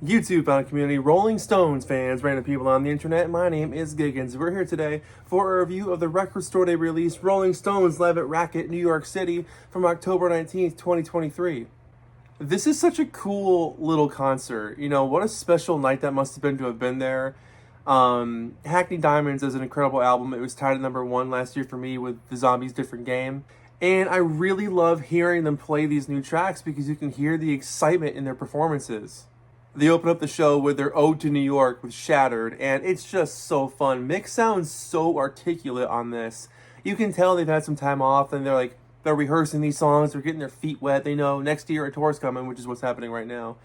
YouTube found community, Rolling Stones fans, random people on the internet. My name is Giggens. We're here today for a review of the Record Store Day release Rolling Stones live at Racket New York City from October 19th, 2023. This is such a cool little concert. You know, what a special night that must have been to have been there. Hackney Diamonds is an incredible album. It was tied at #1 last year for me with The Zombies' Different Game. And I really love hearing them play these new tracks because you can hear the excitement in their performances. They open up the show with their Ode to New York with Shattered, and it's just so fun. Mick sounds so articulate on this. You can tell they've had some time off, and they're rehearsing these songs, they're getting their feet wet. They know next year a tour's coming, which is what's happening right now.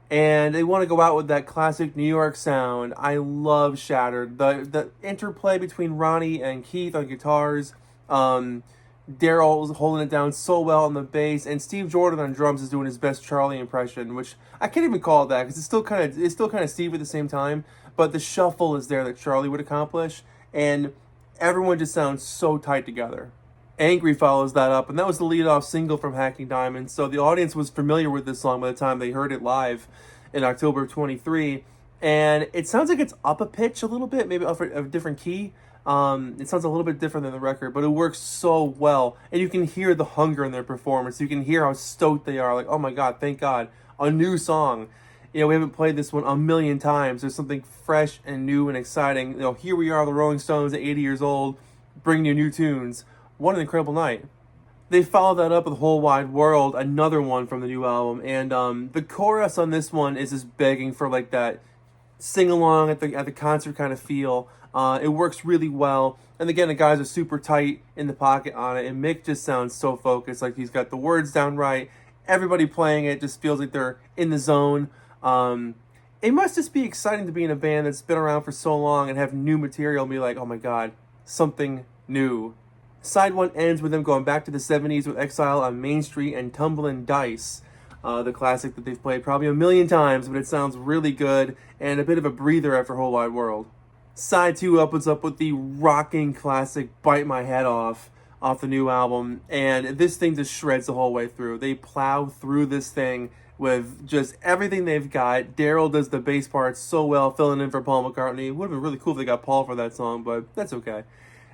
And they want to go out with that classic New York sound. I love Shattered. The interplay between Ronnie and Keith on guitars, Daryl's holding it down so well on the bass, and Steve Jordan on drums is doing his best Charlie impression, which I can't even call it that because it's still kind of Steve at the same time. But the shuffle is there that Charlie would accomplish, and everyone just sounds so tight together. Angry follows that up, and that was the lead-off single from Hackney Diamonds. So the audience was familiar with this song by the time they heard it live in October of 23, and it sounds like it's up a pitch a little bit, maybe off a different key. It sounds a little bit different than the record, but it works so well. And you can hear the hunger in their performance. You can hear how stoked they are. Like, oh my God, thank God. A new song. You know, we haven't played this one a million times. There's something fresh and new and exciting. You know, here we are, the Rolling Stones at 80 years old, bringing you new tunes. What an incredible night. They followed that up with Whole Wide World, another one from the new album. And the chorus on this one is just begging for like that sing-along at the concert kind of feel. It works really well. And again, the guys are super tight in the pocket on it. And Mick just sounds so focused. Like he's got the words down right. Everybody playing it just feels like they're in the zone. It must just be exciting to be in a band that's been around for so long and have new material and be like, oh my God, something new. Side 1 ends with them going back to the 70s with Exile on Main Street and Tumblin' Dice. The classic that they've played probably a million times, but it sounds really good and a bit of a breather after Whole Wide World. Side 2 opens up with the rocking classic Bite My Head Off the new album, and this thing just shreds the whole way through. They plow through this thing with just everything they've got. Daryl does the bass parts so well, filling in for Paul McCartney. It would have been really cool if they got Paul for that song, but that's okay.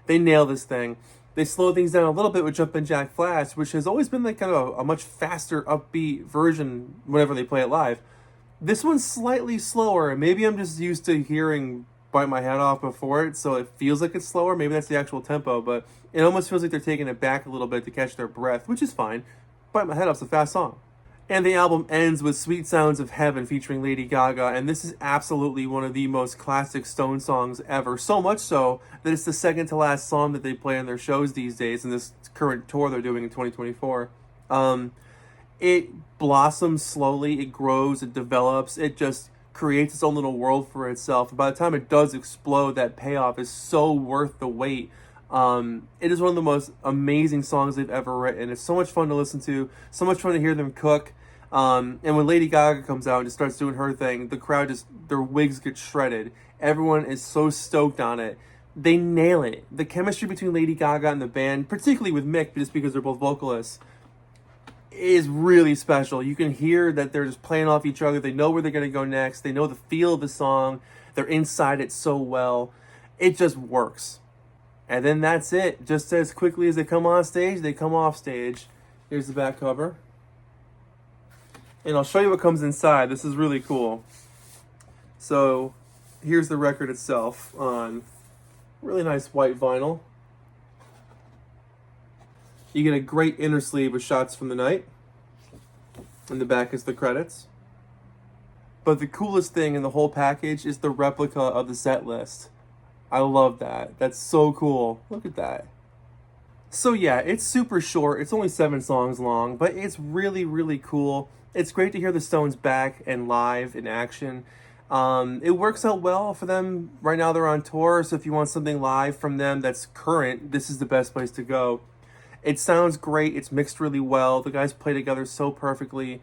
They nail this thing. They slow things down a little bit with Jumpin' Jack Flash, which has always been like kind of a much faster, upbeat version whenever they play it live. This one's slightly slower, and maybe I'm just used to hearing Bite My Head Off before it, so it feels like it's slower. Maybe that's the actual tempo, but it almost feels like they're taking it back a little bit to catch their breath, which is fine. Bite My Head Off's a fast song. And the album ends with Sweet Sounds of Heaven featuring Lady Gaga, and this is absolutely one of the most classic Stone songs ever. So much so that it's the second to last song that they play on their shows these days in this current tour they're doing in 2024. It blossoms slowly, it grows, it develops, it just creates its own little world for itself. And by the time it does explode, that payoff is so worth the wait. It is one of the most amazing songs they've ever written. It's so much fun to listen to, so much fun to hear them cook. And when Lady Gaga comes out and just starts doing her thing, the crowd their wigs get shredded. Everyone is so stoked on it. They nail it. The chemistry between Lady Gaga and the band, particularly with Mick, just because they're both vocalists, is really special. You can hear that they're just playing off each other. They know where they're going to go next. They know the feel of the song. They're inside it so well. It just works. And then that's it. Just as quickly as they come on stage, they come off stage. Here's the back cover. And I'll show you what comes inside. This is really cool. So here's the record itself on really nice white vinyl. You get a great inner sleeve with shots from the night. In the back is the credits. But the coolest thing in the whole package is the replica of the set list. I love that. That's so cool. Look at that. So yeah, it's super short. It's only 7 songs long, but it's really, really cool. It's great to hear the Stones back and live in action. It works out well for them. Right now they're on tour, so if you want something live from them that's current, this is the best place to go. It sounds great. It's mixed really well. The guys play together so perfectly.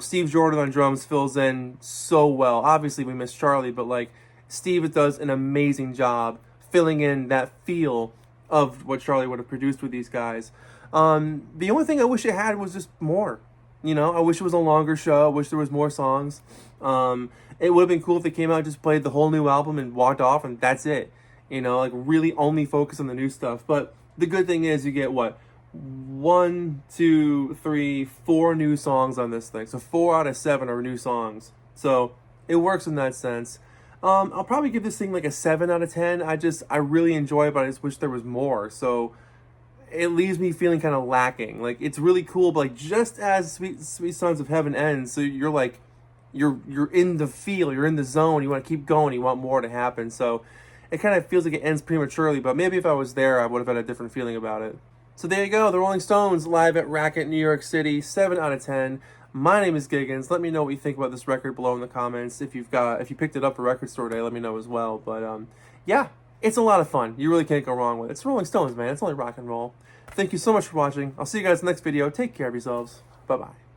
Steve Jordan on drums fills in so well. Obviously we miss Charlie, but like Steve does an amazing job filling in that feel of what Charlie would have produced with these guys. The only thing I wish it had was just more. You know, I wish it was a longer show. I wish there was more songs. It would have been cool if they came out and just played the whole new album and walked off and that's it. You know, like really only focus on the new stuff. But the good thing is you get what? 1, 2, 3, 4 new songs on this thing. So 4 out of 7 are new songs. So it works in that sense. I'll probably give this thing like a 7 out of 10. I really enjoy it, but I just wish there was more. So it leaves me feeling kind of lacking. Like it's really cool, but like just as Sweet Sons of Heaven ends, so you're like you're in the feel, you're in the zone, you want to keep going, you want more to happen. So it kind of feels like it ends prematurely, but maybe if I was there, I would have had a different feeling about it. So there you go, the Rolling Stones live at Racket, New York City, 7 out of 10. My name is Giggens. Let me know what you think about this record below in the comments. If you picked it up for Record Store Day, let me know as well. But yeah, it's a lot of fun. You really can't go wrong with it. It's Rolling Stones, man. It's only rock and roll. Thank you so much for watching. I'll see you guys in the next video. Take care of yourselves. Bye-bye.